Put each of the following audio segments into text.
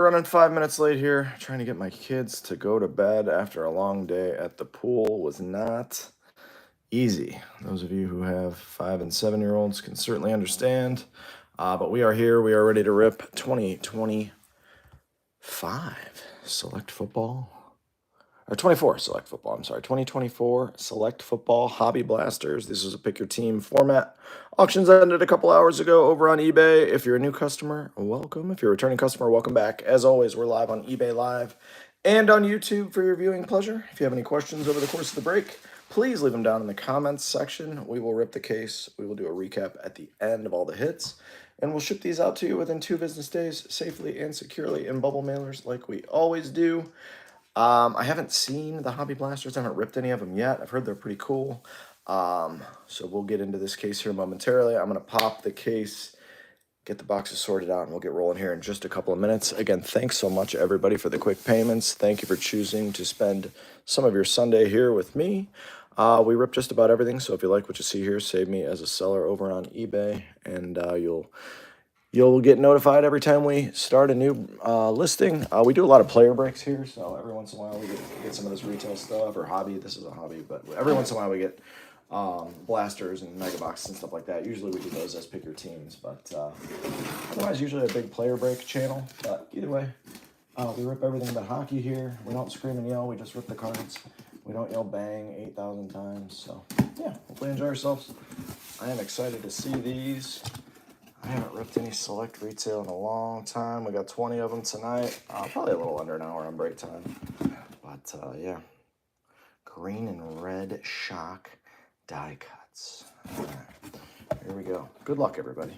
Running 5 minutes late here, trying to get my kids to go to bed after a long day at the pool was not easy. Those of you who have 5 and 7-year-olds can certainly understand. But we are here. We are ready to rip 2025 select football. Or 24 select football, I'm sorry. 2024 select football hobby blasters. This is a pick your team format. Auctions ended a couple hours ago over on eBay. If you're a new customer, welcome. If you're a returning customer, welcome back. As always, we're live on eBay Live and on YouTube for your viewing pleasure. If you have any questions over the course of the break, please leave them down in the comments section. We will rip the case. We will do a recap at the end of all the hits. And we'll ship these out to you within 2 business days, safely and securely in bubble mailers like we always do. I haven't seen the Hobby Blasters. I haven't ripped any of them yet. I've heard they're pretty cool. So we'll get into this case here momentarily. I'm going to pop the case, get the boxes sorted out, and we'll get rolling here in just a couple of minutes. Again, thanks so much, everybody, for the quick payments. Thank you for choosing to spend some of your Sunday here with me. We rip just about everything, so if you like what you see here, save me as a seller over on eBay, and You'll get notified every time we start a new listing. We do a lot of player breaks here, so every once in a while we get some of this retail stuff, or hobby. This is a hobby, but every once in a while we get blasters and mega boxes and stuff like that. Usually we do those as pick your teams, but otherwise usually a big player break channel. But either way, we rip everything but hockey here. We don't scream and yell, we just rip the cards. We don't yell bang 8,000 times, so yeah, hopefully enjoy yourselves. I am excited to see these. I haven't ripped any select retail in a long time. We got 20 of them tonight. Probably a little under an hour on break time. But yeah, green and red shock die cuts. All right, here we go. Good luck, everybody.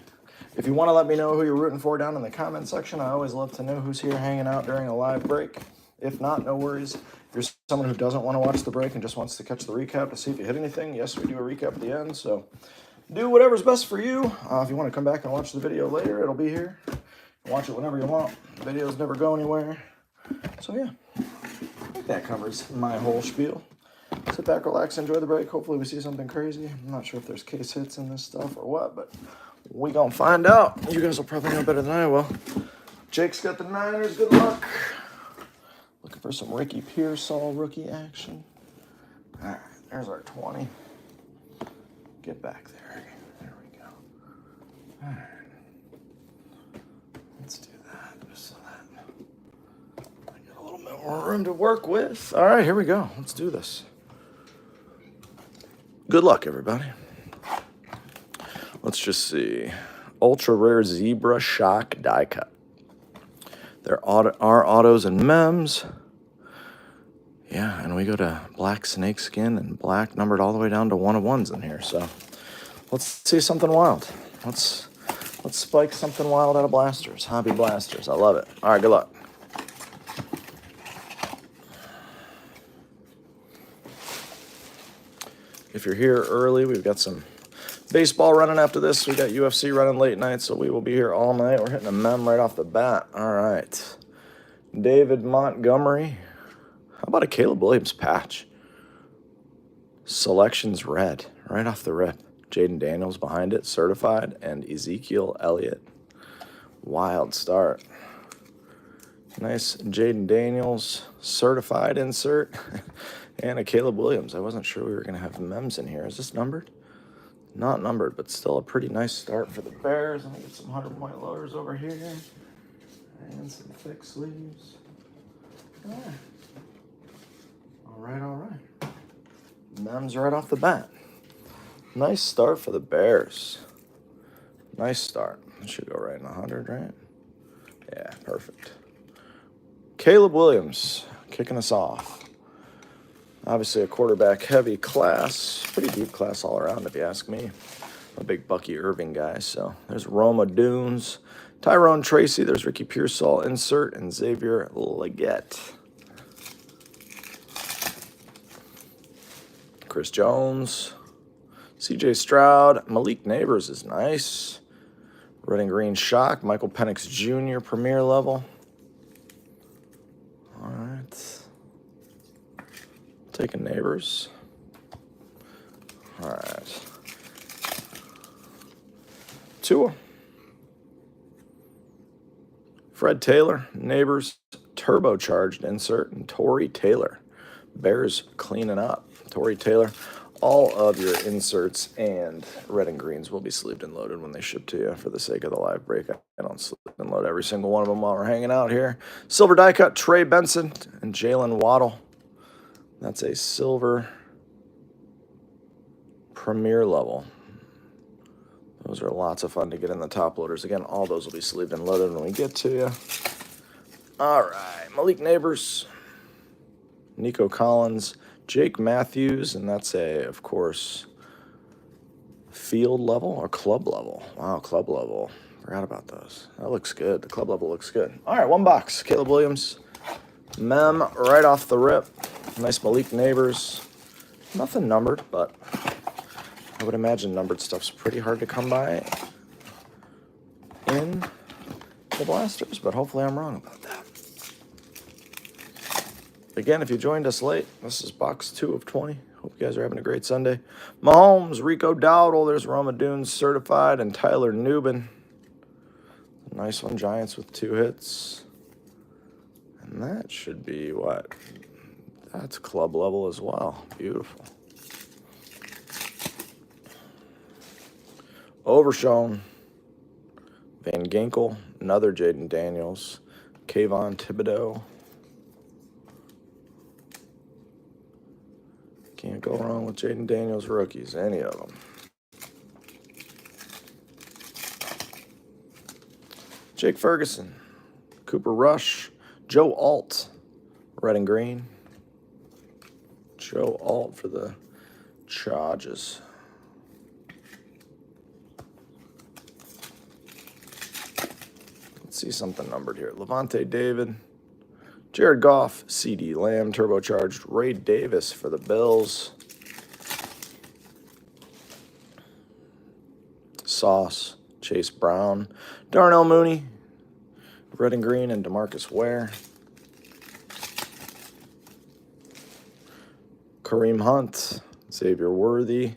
If you want to let me know who you're rooting for down in the comment section, I always love to know who's here hanging out during a live break. If not, no worries. If you're someone who doesn't want to watch the break and just wants to catch the recap to see if you hit anything, yes, we do a recap at the end, so do whatever's best for you. If you want to come back and watch the video later, it'll be here. Watch it whenever you want. The videos never go anywhere. So yeah, I think that covers my whole spiel. Sit back, relax, enjoy the break. Hopefully we see something crazy. I'm not sure if there's case hits in this stuff or what, but we gonna find out. You guys will probably know better than I will. Jake's got the Niners. Good luck. Looking for some Ricky Pearsall rookie action. All right, there's our 20. Get back there. There we go. All right. Let's do that just so that I get a little bit more room to work with. All right, here we go. Let's do this. Good luck, everybody. Let's just see. Ultra rare zebra shock die cut. There are autos and mems. Yeah, and we go to black snakeskin and black numbered all the way down to 1 of 1s in here. So let's see something wild. Let's spike something wild out of blasters. Hobby blasters. I love it. All right, good luck. If you're here early, we've got some baseball running after this. We got UFC running late night, so we will be here all night. We're hitting a mem right off the bat. All right. David Montgomery. How about a Caleb Williams patch? Selections red, right off the rip. Jaden Daniels behind it, certified, and Ezekiel Elliott. Wild start. Nice Jaden Daniels, certified insert, and a Caleb Williams. I wasn't sure we were going to have mems in here. Is this numbered? Not numbered, but still a pretty nice start for the Bears. Let me get some 100-point loaders over here. And some thick sleeves. All right. All right. Mems right off the bat. Nice start for the Bears. Nice start. It should go right in 100, right? Yeah, perfect. Caleb Williams kicking us off. Obviously a quarterback-heavy class. Pretty deep class all around, if you ask me. I'm a big Bucky Irving guy, so there's Roma Dunes, Tyrone Tracy, there's Ricky Pearsall insert, and Xavier Leggett. Chris Jones, CJ Stroud, Malik Neighbors is nice. Red and green shock, Michael Penix Jr. premier level. All right. Taking Neighbors. All right. Tua. Fred Taylor, Neighbors, turbocharged insert, and Torrey Taylor. Bears cleaning up. Torrey Taylor. All of your inserts and red and greens will be sleeved and loaded when they ship to you for the sake of the live break. I don't sleeve and load every single one of them while we're hanging out here. Silver die cut, Trey Benson and Jalen Waddle. That's a silver premier level. Those are lots of fun to get in the top loaders. Again, all those will be sleeved and loaded when we get to you. All right, Malik Neighbors, Nico Collins, Jake Matthews, and that's of course, field level or club level. Wow, club level. Forgot about those. That looks good. The club level looks good. All right, one box. Caleb Williams, Mem, right off the rip. Nice Malik Neighbors. Nothing numbered, but I would imagine numbered stuff's pretty hard to come by in the blasters, but hopefully I'm wrong about that. Again, if you joined us late, this is box 2 of 20. Hope you guys are having a great Sunday. Mahomes, Rico Dowdle, there's Roma Dunes certified, and Tyler Nubin. Nice one, Giants with 2 hits. And that should be what? That's club level as well. Beautiful. Overshown, Van Ginkel, another Jaden Daniels, Kayvon Thibodeau. Can't go wrong with Jaden Daniels rookies, any of them. Jake Ferguson, Cooper Rush, Joe Alt, red and green. Joe Alt for the Chargers. Let's see something numbered here. Levante David, Jared Goff, CD Lamb, turbocharged, Ray Davis for the Bills. Sauce, Chase Brown, Darnell Mooney, red and green, and DeMarcus Ware. Kareem Hunt, Xavier Worthy,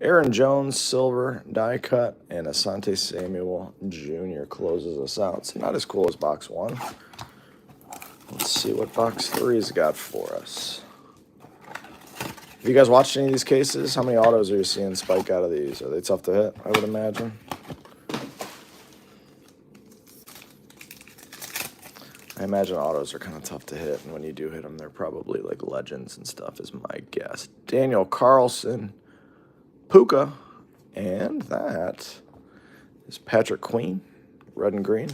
Aaron Jones, silver, die cut, and Asante Samuel Jr. closes us out. So not as cool as box 1. Let's see what box 3's got for us. Have you guys watched any of these cases? How many autos are you seeing spike out of these? Are they tough to hit, I would imagine? I imagine autos are kind of tough to hit, and when you do hit them, they're probably like legends and stuff, is my guess. Daniel Carlson, Puka, and that is Patrick Queen, red and green.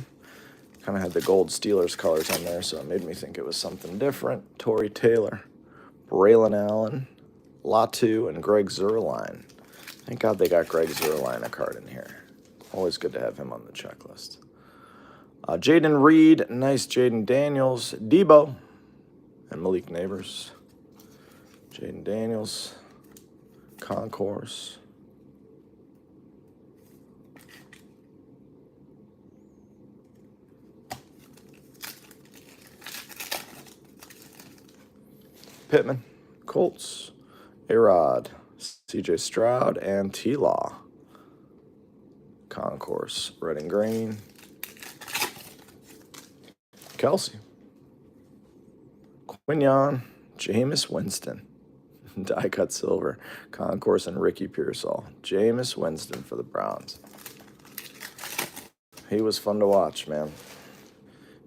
Kind of had the gold Steelers colors on there, so it made me think it was something different. Torrey Taylor, Braylon Allen, Latu, and Greg Zuerlein. Thank God they got Greg Zuerlein a card in here. Always good to have him on the checklist. Jaden Reed, nice Jaden Daniels, Debo, and Malik Neighbors. Jaden Daniels, Concourse. Pittman, Colts, A-Rod, CJ Stroud, and T-Law. Concourse, red and green. Kelsey, Quinion, Jameis Winston, die cut silver, Concourse, and Ricky Pearsall. Jameis Winston for the Browns. He was fun to watch, man.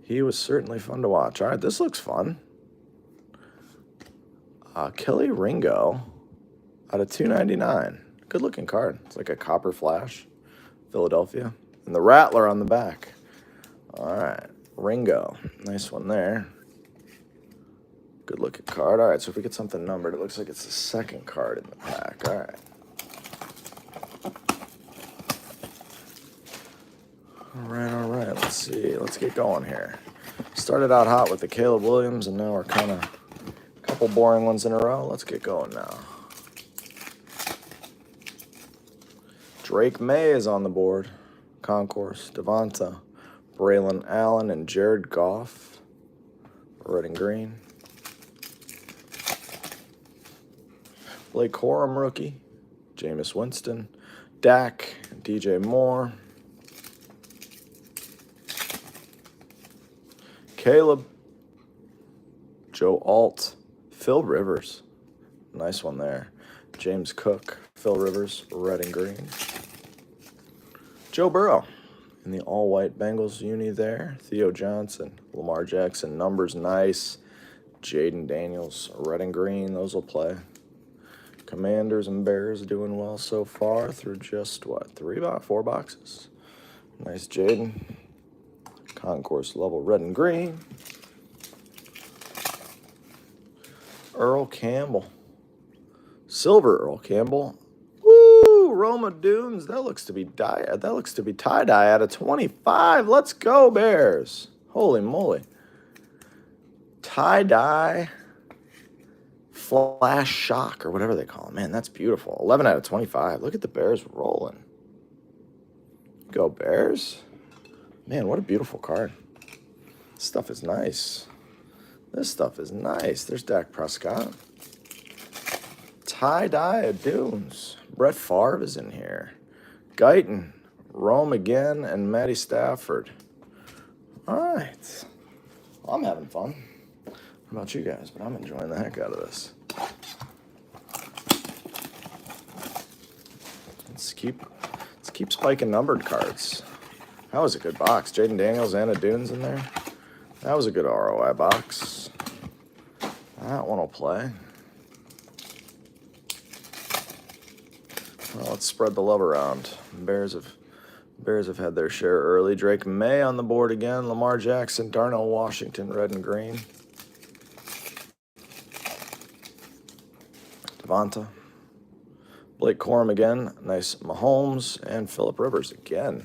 He was certainly fun to watch. All right, this looks fun. Kelly Ringo out of 299. Good looking card. It's like a copper flash. Philadelphia. And the Rattler on the back. All right. Ringo. Nice one there. Good looking card. All right, so if we get something numbered, it looks like it's the second card in the pack. All right. All right. Let's see. Let's get going here. Started out hot with the Caleb Williams, and now we're kind of a couple boring ones in a row. Let's get going now. Drake May is on the board. Concourse, Devonta, Braylon Allen, and Jared Goff. Red and green. Blake Corum, rookie. Jameis Winston. Dak, DJ Moore. Caleb. Joe Alt. Phil Rivers. Nice one there. James Cook. Phil Rivers, red and green. Joe Burrow in the all-white Bengals uni there. Theo Johnson. Lamar Jackson. Numbers nice. Jaden Daniels, red and green. Those will play. Commanders and Bears doing well so far through just, what, 4 boxes? Nice Jaden. Concourse level red and green. Earl Campbell. Silver Earl Campbell. Woo! Roma Dunes. That looks to be tie-dye out of 25. Let's go, Bears. Holy moly. Tie-dye flash shock or whatever they call it. Man, that's beautiful. 11 out of 25. Look at the Bears rolling. Go Bears. Man, what a beautiful card. This stuff is nice. This stuff is nice. There's Dak Prescott. Tie-dye of Dunes. Brett Favre is in here. Guyton, Rome again, and Matty Stafford. All right. Well, I'm having fun. How about you guys? But I'm enjoying the heck out of this. Let's keep spiking numbered cards. That was a good box. Jaden Daniels and a Dunes in there. That was a good ROI box. That one will play. Well, let's spread the love around. Bears have had their share early. Drake May on the board again. Lamar Jackson, Darnell Washington, red and green. Devonta. Blake Corum again. Nice Mahomes and Phillip Rivers again.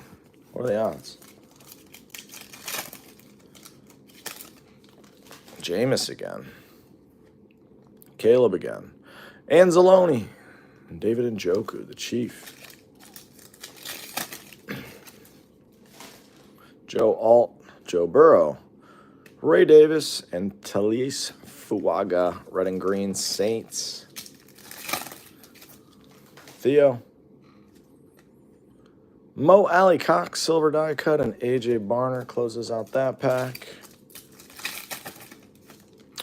What are the odds? Jameis again. Caleb again. Anzalone. And David Njoku, the Chief. Joe Alt. Joe Burrow. Ray Davis and Talise Fuaga, red and green Saints. Theo. Mo Alley Cox, silver die cut, and AJ Barner closes out that pack.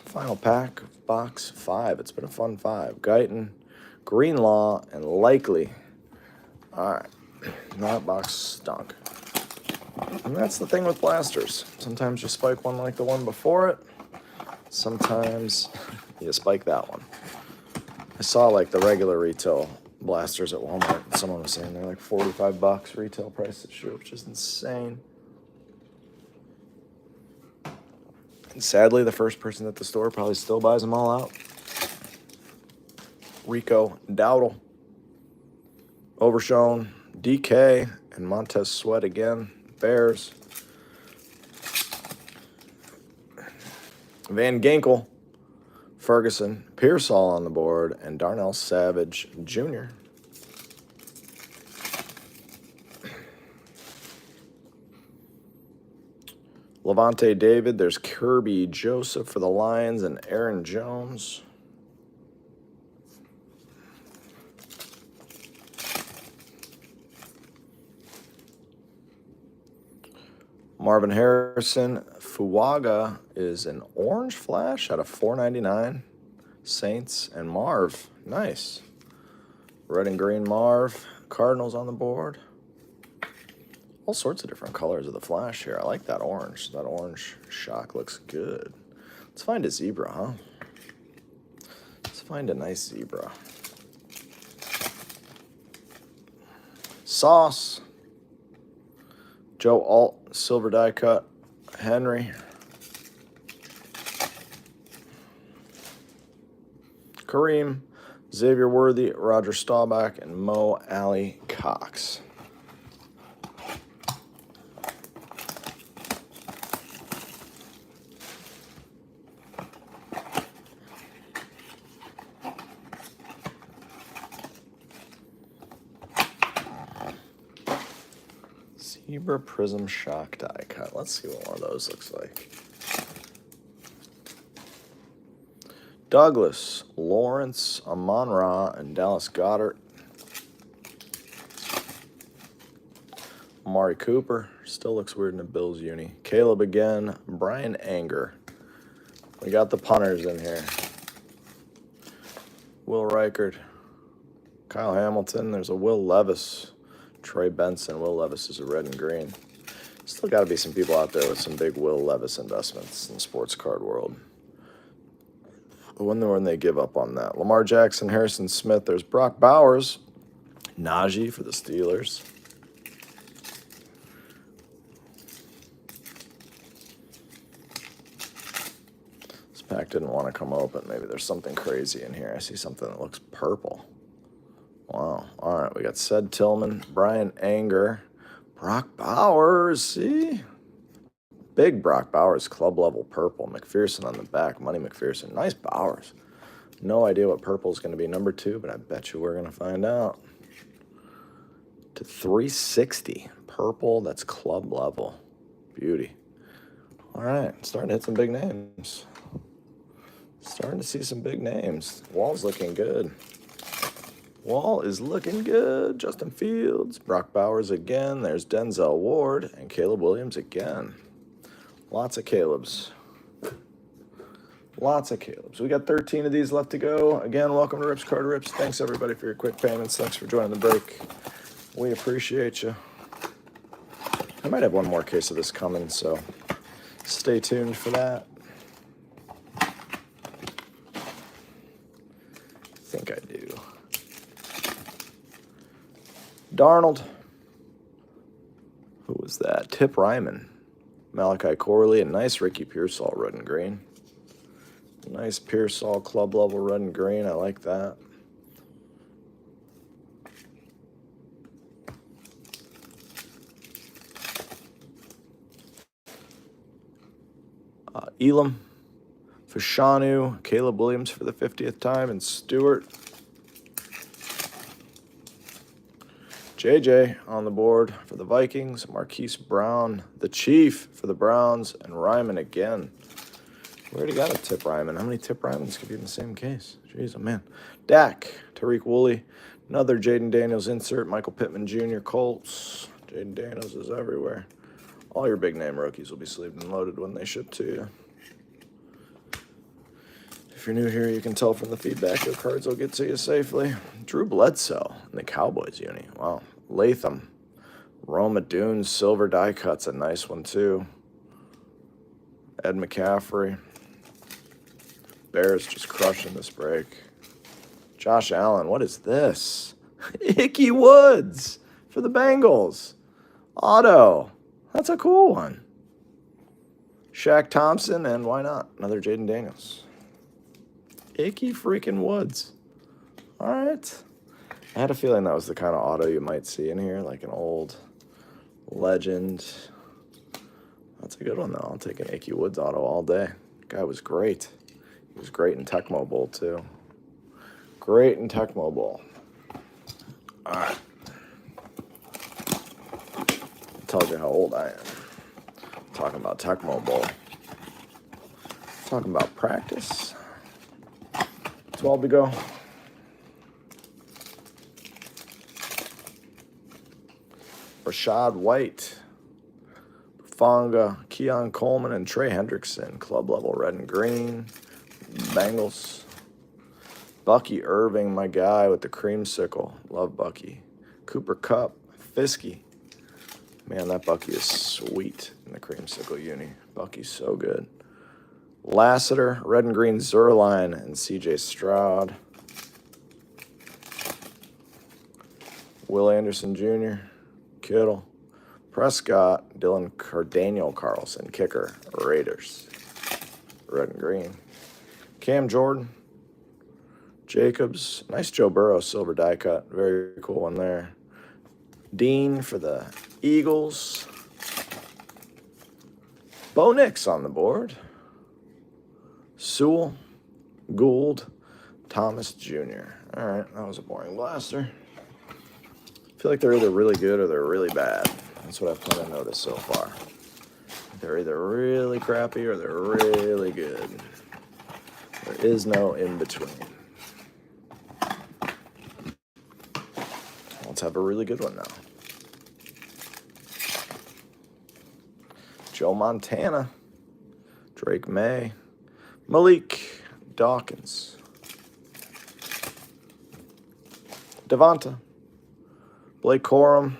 Final pack, box 5. It's been a fun 5. Guyton, Greenlaw, and Likely. All right. That box stunk. And that's the thing with blasters. Sometimes you spike one like the one before it. Sometimes you spike that one. I saw like the regular retail blasters at Walmart. Someone was saying they're like $45 retail price this year, which is insane. And sadly, the first person at the store probably still buys them all out. Rico Dowdle, Overshown, DK, and Montez Sweat again. Bears. Van Ginkel, Ferguson, Pearsall on the board, and Darnell Savage Jr. Levante David, there's Kirby Joseph for the Lions, and Aaron Jones. Marvin Harrison, Fuaga is an orange flash out of $4.99. Saints and Marv, nice. Red and green Marv, Cardinals on the board. All sorts of different colors of the flash here. I like that orange. That orange shock looks good. Let's find a zebra, huh? Let's find a nice zebra. Sauce. Joe Alt, silver die cut. Henry. Kareem. Xavier Worthy, Roger Staubach, and Mo Alley Cox. Zebra Prism Shock die cut. Let's see what one of those looks like. Douglas, Lawrence, Amon-Ra, and Dallas Goedert. Amari Cooper. Still looks weird in the Bills uni. Caleb again. Brian Anger. We got the punters in here. Will Reichard. Kyle Hamilton. There's a Will Levis. Trey Benson. Will Levis is a red and green. Still got to be some people out there with some big Will Levis investments in the sports card world. I wonder when they give up on that. Lamar Jackson, Harrison Smith. There's Brock Bowers. Najee for the Steelers. This pack didn't want to come open. Maybe there's something crazy in here. I see something that looks purple. Wow. All right, we got Ced Tillman, Brian Anger, Brock Bowers. See? Big Brock Bowers, club level purple. McPherson on the back. Money McPherson. Nice Bowers. No idea what purple is going to be number 2, but I bet you we're going to find out. To 360. Purple, that's club level. Beauty. All right, starting to hit some big names. Starting to see some big names. Wall's looking good. Wall is looking good. Justin Fields, Brock Bowers again. There's Denzel Ward and Caleb Williams again. Lots of Calebs. Lots of Calebs. We got 13 of these left to go. Again, welcome to Rips Card Rips. Thanks, everybody, for your quick payments. Thanks for joining the break. We appreciate you. I might have one more case of this coming, so stay tuned for that. I think I do. Darnold. Who was that? Tip Ryman. Malachi Corley. A nice Ricky Pearsall red and green. Nice Pearsall club level red and green. I like that. Elam. Fashanu. Caleb Williams for the 50th time. And Stewart. JJ on the board for the Vikings. Marquise Brown, the Chief for the Browns. And Ryman again. We already got a Tip Ryman. How many Tip Rymans could be in the same case? Jeez, oh man. Dak, Tariq Woolley. Another Jaden Daniels insert. Michael Pittman Jr. Colts. Jaden Daniels is everywhere. All your big name rookies will be sleeved and loaded when they ship to you. If you're new here, you can tell from the feedback your cards will get to you safely. Drew Bledsoe in the Cowboys uni. Wow. Latham. Roma Dunes silver die cut's a nice one too. Ed McCaffrey. Bears just crushing this break. Josh Allen, what is this? Icky Woods for the Bengals. Auto. That's a cool one. Shaq Thompson, and why not? Another Jaden Daniels. Icky freaking Woods. All right. I had a feeling that was the kind of auto you might see in here, like an old legend. That's a good one, though. I'll take an Icky Woods auto all day. Guy was great. He was great in Tecmo Bowl, too. Great in Tecmo Bowl. All right. Tells you how old I am. Talking about Tecmo Bowl. Talking about practice. 12 to go. Rashad White, Fonga, Keon Coleman, and Trey Hendrickson. Club level red and green. Bengals. Bucky Irving, my guy with the creamsicle. Love Bucky. Cooper Kupp, Fiske. Man, that Bucky is sweet in the creamsicle uni. Bucky's so good. Lassiter, red and green Zerline, and C.J. Stroud. Will Anderson Jr., Kittle, Prescott, Daniel Carlson, kicker, Raiders. Red and green. Cam Jordan, Jacobs, nice Joe Burrow silver die cut. Very cool one there. Dean for the Eagles. Bo Nix on the board. Sewell, Gould, Thomas Jr. All right, that was a boring blaster. I feel like they're either really good or they're really bad. That's what I've kind of noticed so far. They're either really crappy or they're really good. There is no in between. Let's have a really good one now. Joe Montana, Drake May, Malik Dawkins, Devonta, Blake Corum,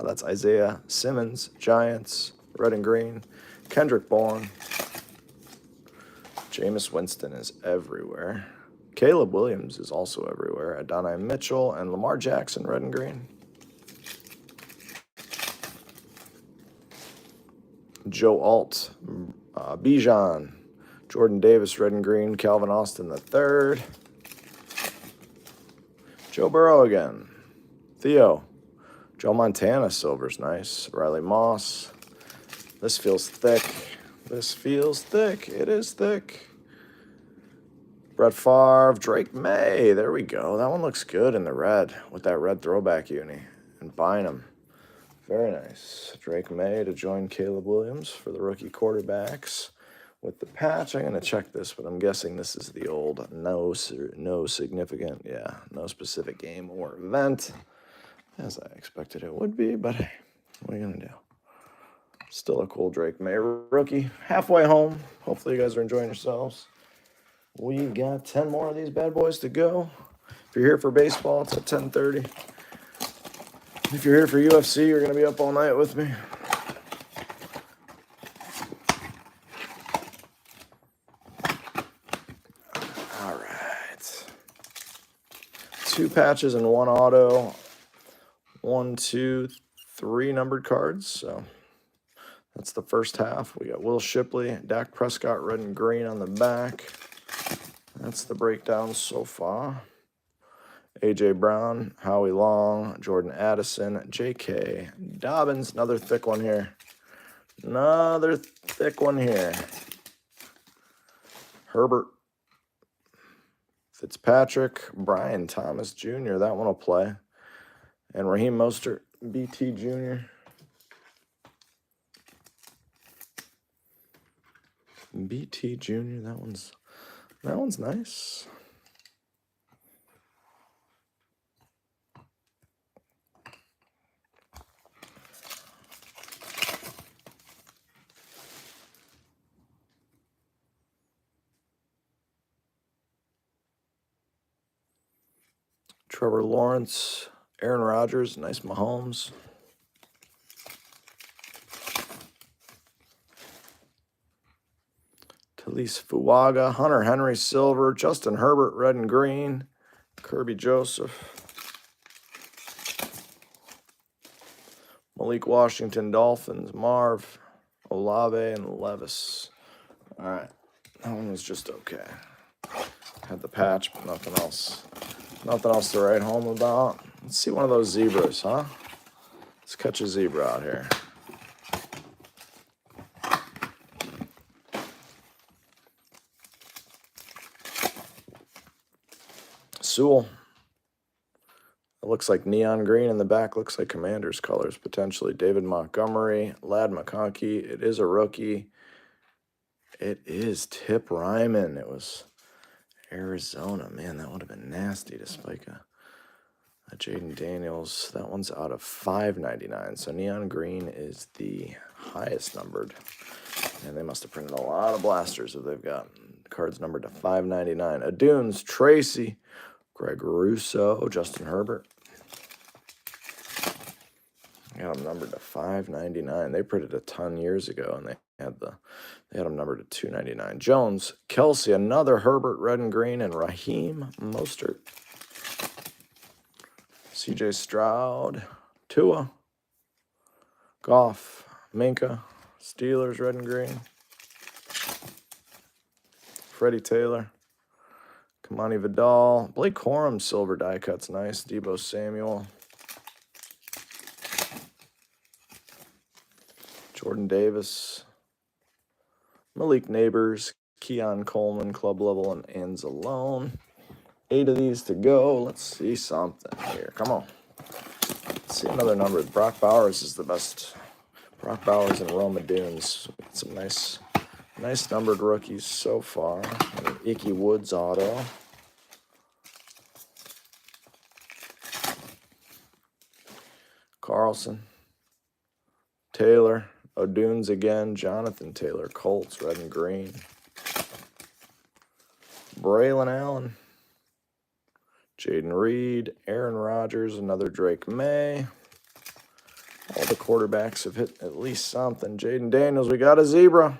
that's Isaiah Simmons, Giants, red and green, Kendrick Bourne, Jameis Winston is everywhere. Caleb Williams is also everywhere. Adonai Mitchell and Lamar Jackson, red and green. Joe Alt, Bijan, Jordan Davis, red and green. Calvin Austin III. Joe Burrow again. Theo. Joe Montana, silver's nice. Riley Moss. This feels thick. This feels thick. It is thick. Brett Favre, Drake May. There we go. That one looks good in the red with that red throwback uni. And Bynum. Very nice. Drake May to join Caleb Williams for the rookie quarterbacks with the patch. I'm going to check this, but I'm guessing this is the old no significant, no specific game or event, as I expected it would be, but hey, what are you going to do? Still a cool Drake May rookie. Halfway home. Hopefully you guys are enjoying yourselves. We got 10 more of these bad boys to go. If you're here for baseball, it's at 10:30. If you're here for UFC, you're going to be up all night with me. All right. 2 patches and 1 auto. 1, 2, 3 numbered cards. So that's the first half. We got Will Shipley, Dak Prescott, red and green on the back. That's the breakdown so far. A.J. Brown, Howie Long, Jordan Addison, J.K. Dobbins. Another thick one here. Another thick one here. Herbert, Fitzpatrick, Brian Thomas Jr. That one will play. And Raheem Mostert, BT Jr. BT Jr. That one's nice. Trevor Lawrence, Aaron Rodgers, nice Mahomes. Talise Fuaga, Hunter Henry, silver. Justin Herbert, red and green. Kirby Joseph. Malik Washington, Dolphins. Marv, Olave, and Levis. All right. That one was just okay. Had the patch, but nothing else. Nothing else to write home about. Let's see one of those zebras, huh? Let's catch a zebra out here. Sewell. It looks like neon green in the back. Looks like Commanders colors, potentially. David Montgomery, Lad McConkey. It is a rookie. It is Tip Ryman. It was Arizona. Man, that would have been nasty to spike a Jaden Daniels. That one's out of $5.99. So neon green is the highest numbered. And they must have printed a lot of blasters if they've got cards numbered to $5.99. Adunes, Tracy, Greg Russo, Justin Herbert. Got them numbered to $5.99. They printed a ton years ago, and they had them numbered to $2.99. Jones, Kelsey, another Herbert, red and green, and Raheem Mostert. C.J. Stroud, Tua, Goff, Minka, Steelers, red and green. Freddie Taylor, Kamani Vidal, Blake Corum, silver die cuts, nice. Deebo Samuel, Jordan Davis, Malik Neighbors, Keon Coleman, club level, and Anzalone. 8 of these to go. Let's see something here. Come on. Let's see another number. Brock Bowers is the best. Brock Bowers and Roma Dunes. Some nice numbered rookies so far. And an Icky Woods auto. Carlson. Taylor. O'Dunes again. Jonathan Taylor, Colts, red and green. Braylon Allen. Jaden Reed, Aaron Rodgers, another Drake May. All the quarterbacks have hit at least something. Jaden Daniels, we got a zebra.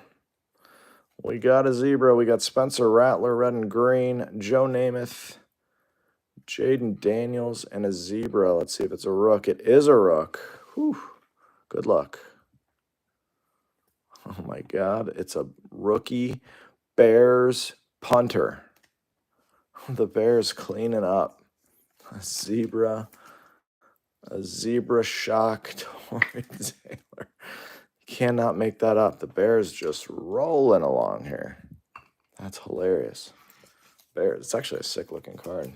We got a zebra. We got Spencer Rattler, red and green. Joe Namath, Jaden Daniels, and a zebra. Let's see if it's a rook. It is a rook. Whew. Good luck. Oh, my God. It's a rookie Bears punter. The Bears cleaning up. A zebra shock. Tory Taylor. Cannot make that up. The Bears just rolling along here. That's hilarious. Bears. It's actually a sick-looking card.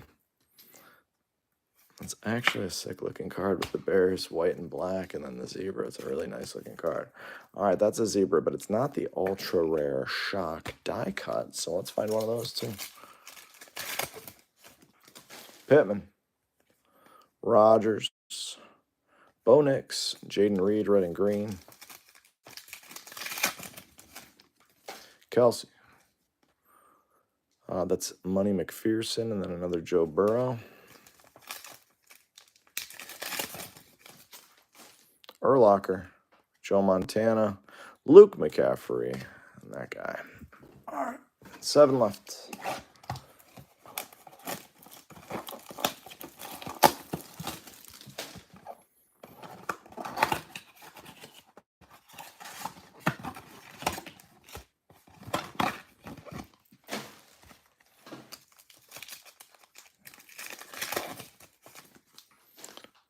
It's actually a sick-looking card with the Bears, white and black, and then the zebra. It's a really nice-looking card. All right, that's a zebra, but it's not the ultra-rare shock die cut, so let's find one of those, too. Pittman. Rodgers. Bo Nix. Jaden Reed, red and green. Kelsey. That's Money McPherson, and then another Joe Burrow. Urlacher, Joe Montana, Luke McCaffrey, and that guy. All right, 7 left.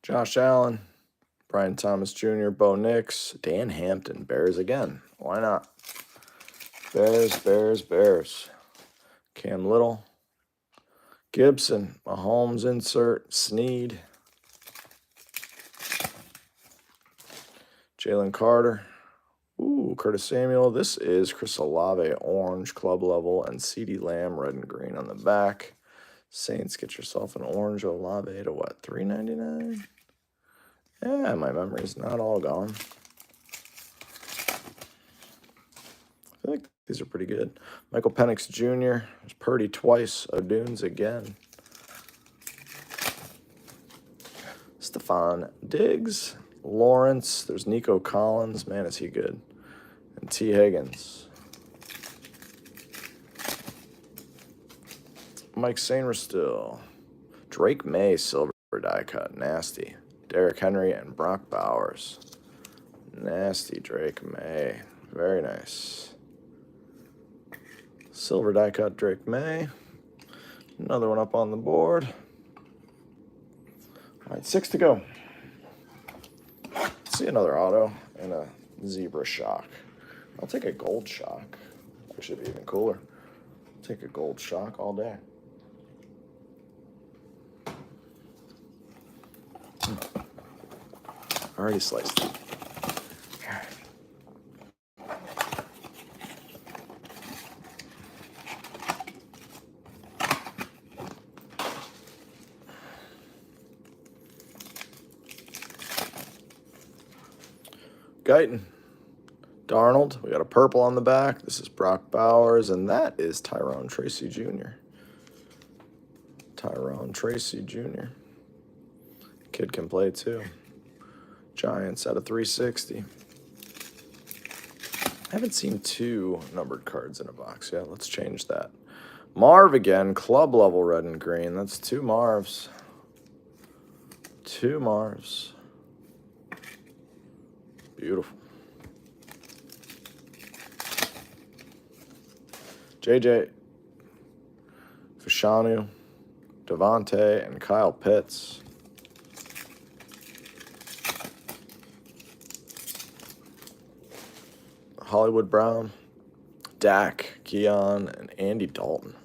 Josh Allen, Brian Thomas Jr., Bo Nix, Dan Hampton, Bears again. Why not? Bears. Cam Little, Gibson, Mahomes insert, Snead, Jalen Carter. Ooh, Curtis Samuel. This is Chris Olave, orange, club level, and CeeDee Lamb, red and green on the back. Saints, get yourself an orange Olave to what, $3.99? Yeah, my memory's not all gone. I feel like these are pretty good. Michael Penix Jr., there's Purdy twice, O'Dunes again. Stephon Diggs, Lawrence, there's Nico Collins, man, is he good. And T. Higgins. Mike Sainristil still. Drake May, silver die cut, nasty. Derrick Henry and Brock Bowers. Nasty Drake May. Very nice. Silver die cut Drake May. Another one up on the board. All right, 6 to go. Let's see another auto and a zebra shock. I'll take a gold shock. That should be even cooler. I'll take a gold shock all day. Already sliced it. Guyton. Darnold. We got a purple on the back. This is Brock Bowers, and that is Tyrone Tracy Jr. Tyrone Tracy Jr. Kid can play too. Giants out of 360. I haven't seen 2 numbered cards in a box yet. Let's change that. Marv again, club level red and green. That's 2 Marvs. 2 Marvs. Beautiful. JJ, Fashanu, Devontae, and Kyle Pitts. Hollywood Brown, Dak, Keon, and Andy Dalton.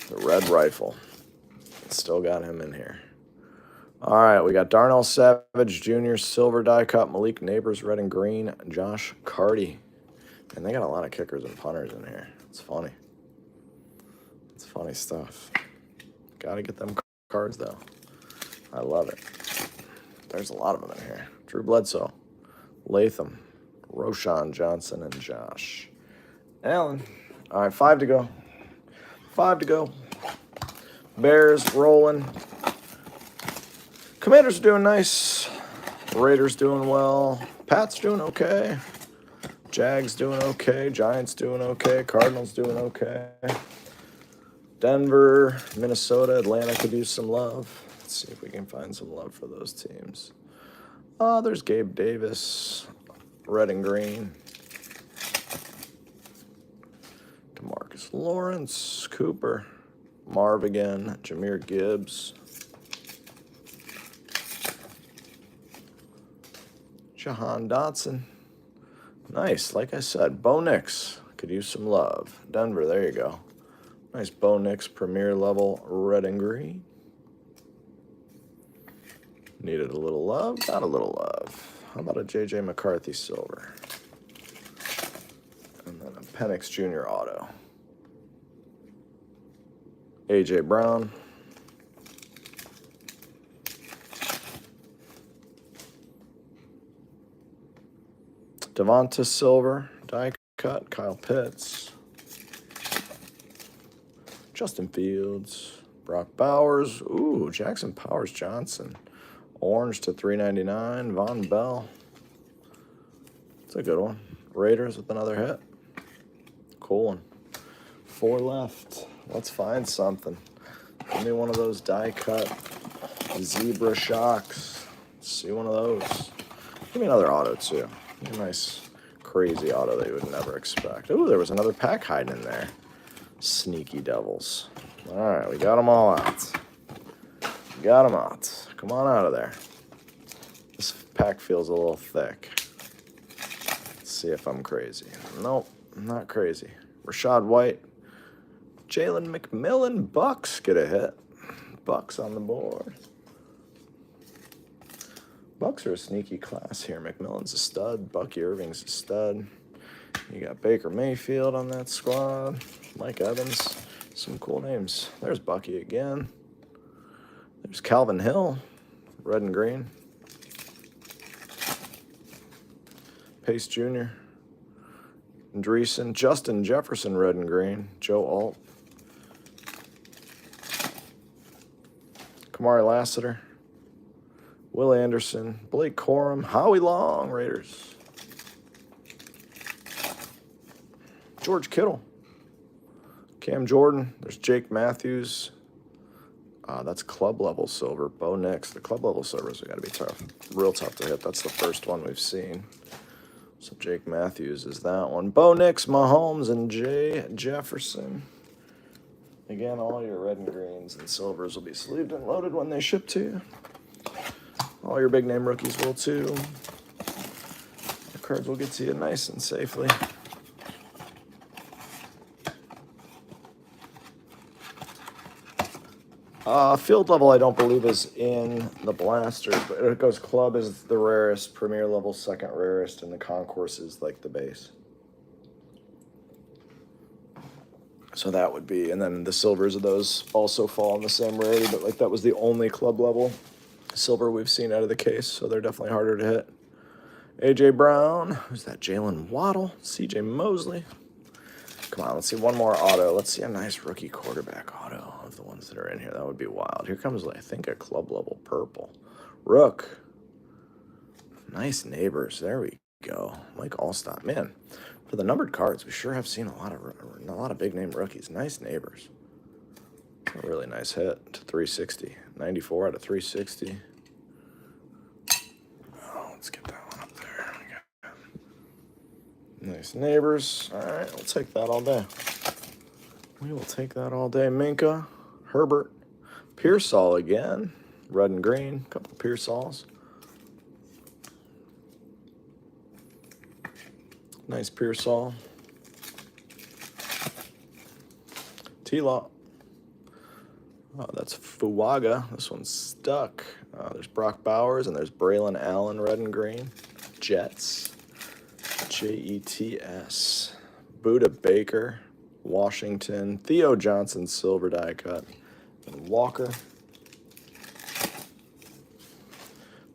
The red rifle. Still got him in here. All right, we got Darnell Savage Jr., silver die cut, Malik Neighbors, red and green, Josh Carty. And they got a lot of kickers and punters in here. It's funny. It's funny stuff. Got to get them cards, though. I love it. There's a lot of them in here. Drew Bledsoe. Latham, Roshan Johnson, and Josh Allen. All right, 5 to go. 5 to go. Bears rolling. Commanders are doing nice. Raiders doing well. Pats doing okay. Jags doing okay. Giants doing okay. Cardinals doing okay. Denver, Minnesota, Atlanta could use some love. Let's see if we can find some love for those teams. There's Gabe Davis, red and green. DeMarcus Lawrence, Cooper, Marv again, Jahmyr Gibbs. Jahan Dotson. Nice, like I said, Bo Nix could use some love. Denver, there you go. Nice Bo Nix premier level red and green. Needed a little love, got a little love. How about a J.J. McCarthy silver? And then a Penix Jr. auto. A.J. Brown. Devonta Silver, die cut, Kyle Pitts. Justin Fields, Brock Bowers, ooh, Jackson Powers Johnson. Orange to $3.99, Von Bell. It's a good one. Raiders with another hit. Cool one. 4 left. Let's find something. Give me one of those die cut zebra shocks. Let's see one of those. Give me another auto too. A nice crazy auto that you would never expect. Ooh, there was another pack hiding in there. Sneaky devils. All right, we got them all out. Got them out. Come on out of there. This pack feels a little thick. Let's see if I'm crazy. Nope, I'm not crazy. Rashad White. Jalen McMillan. Bucks get a hit. Bucks on the board. Bucks are a sneaky class here. McMillan's a stud. Bucky Irving's a stud. You got Baker Mayfield on that squad. Mike Evans. Some cool names. There's Bucky again. There's Calvin Hill. Red and green. Pace Jr. Andreessen. Justin Jefferson, red and green. Joe Alt. Kamari Lassiter. Will Anderson, Blake Corum, Howie Long, Raiders. George Kittle. Cam Jordan. There's Jake Matthews. That's club level silver. Bo Nix. The club level silvers have got to be tough. Real tough to hit. That's the first one we've seen. So Jake Matthews is that one. Bo Nix, Mahomes, and Jay Jefferson. Again, all your red and greens and silvers will be sleeved and loaded when they ship to you. All your big name rookies will too. The cards will get to you nice and safely. Field level I don't believe is in the blaster, but it goes club is the rarest, premier level second rarest, and the concourse is like the base. So that would be, and then the silvers of those also fall in the same rarity, but like that was the only club level silver we've seen out of the case, so they're definitely harder to hit. A.J. Brown. Who's that? Jalen Waddle. C.J. Mosley. Come on, let's see one more auto. Let's see a nice rookie quarterback auto of the ones that are in here. That would be wild. Here comes, I think, a club level purple. Rook. Nice neighbors. There we go. Mike Allstott. Man, for the numbered cards, we sure have seen a lot of big name rookies. Nice neighbors. A really nice hit to 360. 94 out of 360. Oh, let's get that one up there. Nice neighbors. All right, we'll take that all day. We will take that all day. Minka, Herbert, Pearsall again. Red and green. A couple of Pearsalls. Nice Pearsall. T-Law. Oh, that's Fuaga. This one's stuck. There's Brock Bowers, and there's Braylon Allen, red and green. Jets. Jets. Buda Baker, Washington. Theo Johnson, silver die cut. And Walker.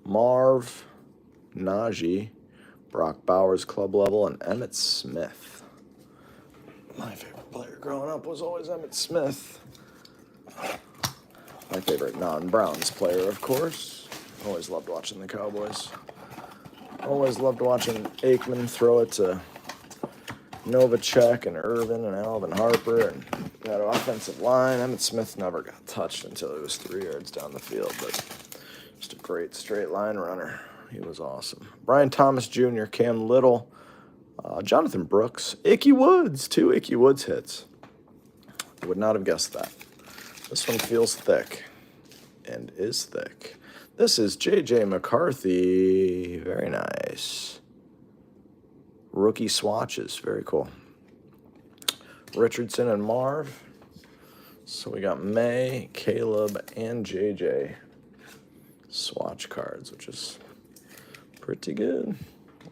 Marv. Najee. Brock Bowers, club level, and Emmitt Smith. My favorite player growing up was always Emmitt Smith. My favorite non-Browns player, of course. Always loved watching the Cowboys. Always loved watching Aikman throw it to Novacek and Irvin and Alvin Harper and that offensive line. Emmitt Smith never got touched until he was 3 yards down the field, but just a great straight line runner. He was awesome. Brian Thomas Jr., Cam Little, Jonathan Brooks, Ickey Woods, 2 Ickey Woods hits. Would not have guessed that. This one feels thick and is thick. This is J.J. McCarthy. Very nice. Rookie swatches. Very cool. Richardson and Marv. So we got May, Caleb, and J.J. swatch cards, which is pretty good.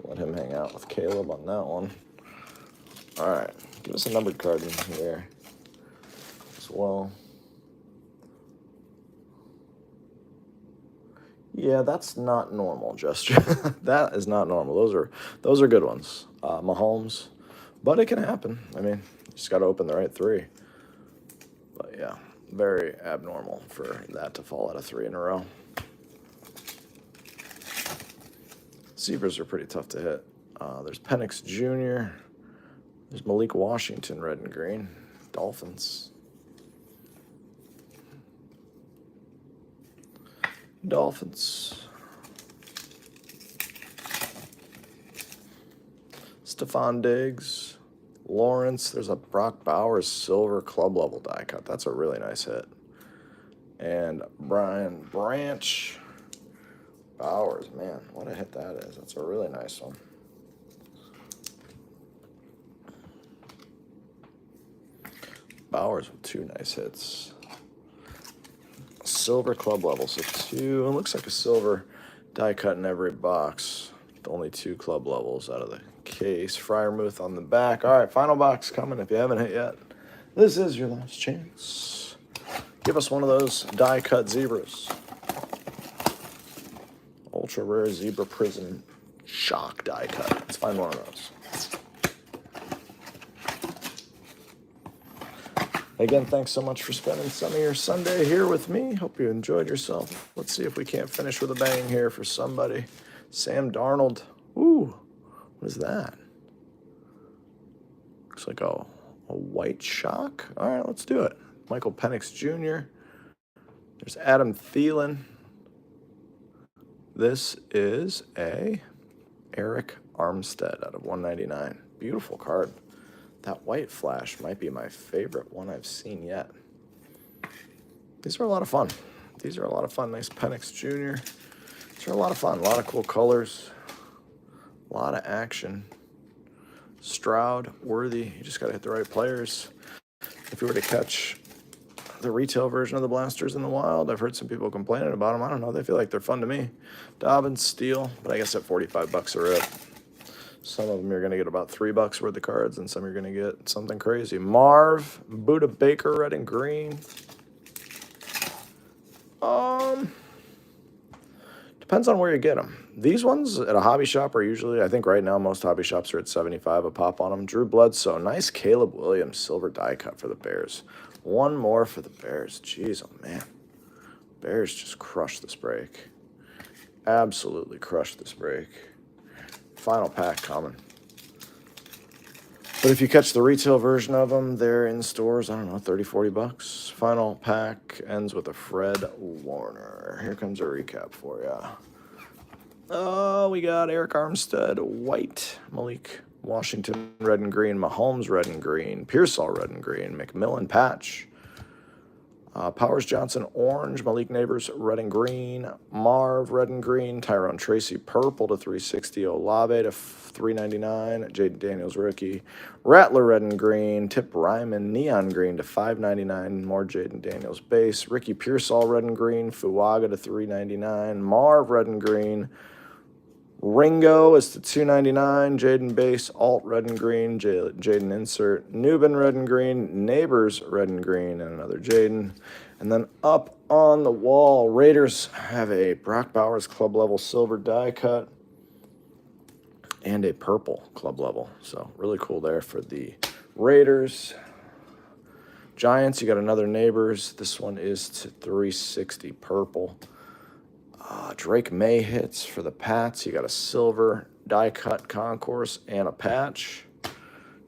We'll let him hang out with Caleb on that one. All right. Give us a numbered card in here as well. Yeah, that's not normal, gesture. That is not normal. Those are good ones. Mahomes, but it can happen. I mean, you just got to open the right 3. But yeah, very abnormal for that to fall out of 3 in a row. Zebras are pretty tough to hit. There's Penix Jr. There's Malik Washington, red and green. Dolphins. Stephon Diggs, Lawrence. There's a Brock Bowers silver club level die cut. That's a really nice hit. And Brian Branch. Bowers, man, what a hit that is. That's a really nice one. Bowers with 2 nice hits. Silver club level, so 2. It looks like a silver die cut in every box. Only 2 club levels out of the case. Freiermuth on the back. All right, final box coming if you haven't hit yet. This is your last chance. Give us one of those die cut zebras. Ultra rare zebra prism shock die cut. Let's find one of those. Again, thanks so much for spending some of your Sunday here with me. Hope you enjoyed yourself. Let's see if we can't finish with a bang here for somebody. Sam Darnold. Ooh, what is that? Looks like a white shock. All right, let's do it. Michael Penix Jr. There's Adam Thielen. This is a Eric Armstead out of 199. Beautiful card. That white flash might be my favorite one I've seen yet. These are a lot of fun. Nice Penix Jr. These are a lot of fun. A lot of cool colors. A lot of action. Stroud, Worthy. You just got to hit the right players. If you were to catch the retail version of the blasters in the wild, I've heard some people complaining about them. I don't know. They feel like they're fun to me. Dobbins, Steele. But I guess at 45 bucks a rip. Some of them you're going to get about $3 worth of cards, and some you're going to get something crazy. Marv, Buda Baker, red and green. Depends on where you get them. These ones at a hobby shop are usually, I think right now most hobby shops are at 75 a pop on them. Drew Bledsoe, nice Caleb Williams silver die cut for the Bears. One more for the Bears. Jeez, oh man. Bears just crushed this break. Absolutely crushed this break. Final pack coming. But if you catch the retail version of them, they're in stores, I don't know, 30, 40 bucks. Final pack ends with a Fred Warner. Here comes a recap for you. Oh, we got Eric Armstead, white. Malik Washington, red and green. Mahomes, red and green. Pearsall, red and green. McMillan, patch. Powers Johnson, orange. Malik Neighbors, red and green. Marv, red and green. Tyrone Tracy, purple to 360. Olave to 399. Jaden Daniels, rookie. Rattler, red and green. Tip Ryman, neon green to 599. More Jaden Daniels base. Ricky Pearsall, red and green. Fuaga to 399. Marv, red and green. Ringo is to 299. Jaden base, alt red and green. Jaden insert. Newbin red and green. Neighbors red and green, and another Jaden. And then up on the wall, Raiders have a Brock Bowers club level silver die cut. and a purple club level. So really cool there for the Raiders. Giants, you got another Neighbors. This one is to 360 purple. Drake May hits for the Pats. You got a silver die-cut concourse and a patch.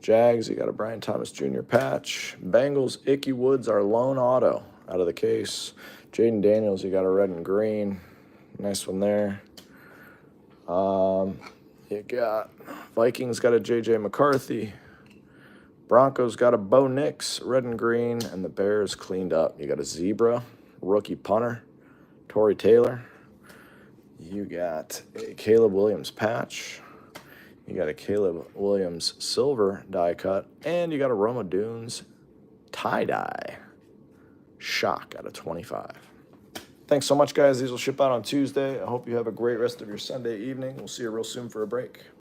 Jags, you got a Brian Thomas Jr. patch. Bengals, Ickey Woods, our lone auto out of the case. Jaden Daniels, you got a red and green. Nice one there. You got Vikings, got a J.J. McCarthy. Broncos got a Bo Nix, red and green. And the Bears cleaned up. You got a Zebra, rookie punter, Torrey Taylor. You got a Caleb Williams patch. You got a Caleb Williams silver die cut. And you got a Roma Dunes tie-dye shock out of 25. Thanks so much, guys. These will ship out on Tuesday. I hope you have a great rest of your Sunday evening. We'll see you real soon for a break.